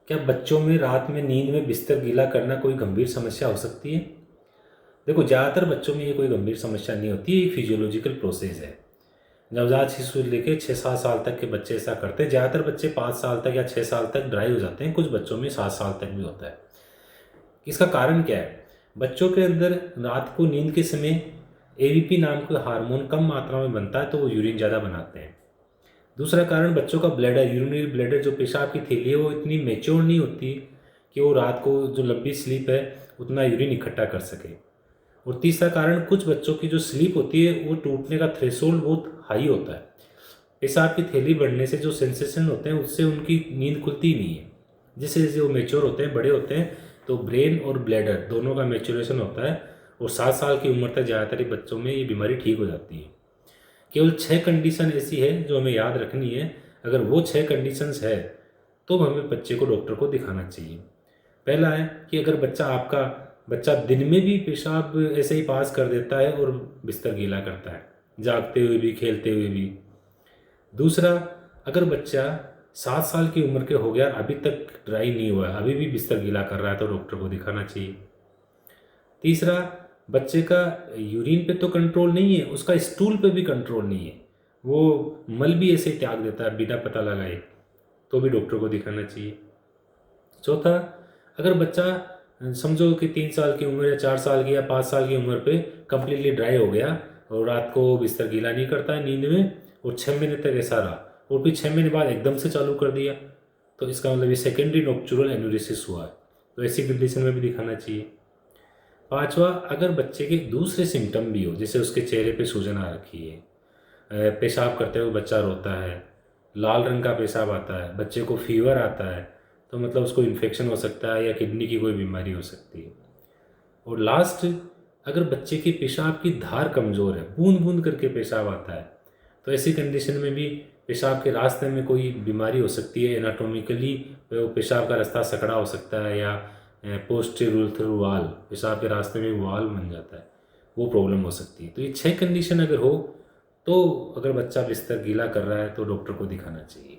क्या बच्चों में रात में नींद में बिस्तर गीला करना कोई गंभीर समस्या हो सकती है? देखो, ज़्यादातर बच्चों में ये कोई गंभीर समस्या नहीं होती, ये फिजियोलॉजिकल प्रोसेस है। नवजात शिशु से लेके 6-7 साल तक के बच्चे ऐसा करते हैं। ज़्यादातर बच्चे 5 साल तक या 6 साल तक ड्राई हो जाते हैं, कुछ बच्चों में 7 साल तक भी होता है। इसका कारण क्या है? बच्चों के अंदर रात को नींद के समय एवीपी नाम का हार्मोन कम मात्रा में बनता है, तो वो यूरिन ज़्यादा बनाते हैं। दूसरा कारण, बच्चों का ब्लैडर, यूरिनरी ब्लैडर, जो पेशाब की थैली है, वो इतनी मैच्योर नहीं होती कि वो रात को जो लंबी स्लीप है उतना यूरिन इकट्ठा कर सके। और तीसरा कारण, कुछ बच्चों की जो स्लीप होती है वो टूटने का थ्रेशोल्ड बहुत हाई होता है। पेशाब की थैली बढ़ने से जो सेंसेशन होते हैं उससे उनकी नींद खुलती ही नहीं है। जैसे जैसे वो मेच्योर होते हैं, बड़े होते हैं, तो ब्रेन और ब्लैडर दोनों का मेच्योरेशन होता है और 7 साल की उम्र तक ज़्यादातर बच्चों में ये बीमारी ठीक हो जाती है। केवल 6 कंडीशन ऐसी है जो हमें याद रखनी है। अगर वो 6 कंडीशंस है तो हमें बच्चे को डॉक्टर को दिखाना चाहिए। पहला है कि अगर बच्चा दिन में भी पेशाब ऐसे ही पास कर देता है और बिस्तर गीला करता है, जागते हुए भी, खेलते हुए भी। दूसरा, अगर बच्चा 7 साल की उम्र के हो गया और अभी तक ड्राई नहीं हुआ है, अभी भी बिस्तर गीला कर रहा है, तो डॉक्टर को दिखाना चाहिए। तीसरा, बच्चे का यूरिन पे तो कंट्रोल नहीं है, उसका स्टूल पे भी कंट्रोल नहीं है, वो मल भी ऐसे ही त्याग देता है बिना पता लगाए, तो भी डॉक्टर को दिखाना चाहिए। चौथा, अगर बच्चा समझो कि 3 साल की उम्र या 4 साल की या 5 साल की उम्र पे कम्प्लीटली ड्राई हो गया और रात को बिस्तर गीला नहीं करता है नींद में, और 6 महीने तक ऐसा रहा और फिर 6 महीने बाद एकदम से चालू कर दिया, तो इसका मतलब ये सेकेंडरी नोक्चुरल एन्यूरिसिस हुआ है, तो ऐसी कंडीशन में भी दिखाना चाहिए। पांचवा, अगर बच्चे के दूसरे सिम्टम भी हो, जैसे उसके चेहरे पे सूजन आ रखी है, पेशाब करते हुए बच्चा रोता है, लाल रंग का पेशाब आता है, बच्चे को फीवर आता है, तो मतलब उसको इन्फेक्शन हो सकता है या किडनी की कोई बीमारी हो सकती है। और लास्ट, अगर बच्चे के पेशाब की धार कमज़ोर है, बूंद बूंद करके पेशाब आता है, तो ऐसी कंडीशन में भी पेशाब के रास्ते में कोई बीमारी हो सकती है। एनाटोमिकली पेशाब का रास्ता सकड़ा हो सकता है, या पोस्टीरियर वाल, पेशाब के रास्ते में वाल बन जाता है, वो प्रॉब्लम हो सकती है। तो ये 6 कंडीशन अगर हो, तो अगर बच्चा बिस्तर गीला कर रहा है तो डॉक्टर को दिखाना चाहिए।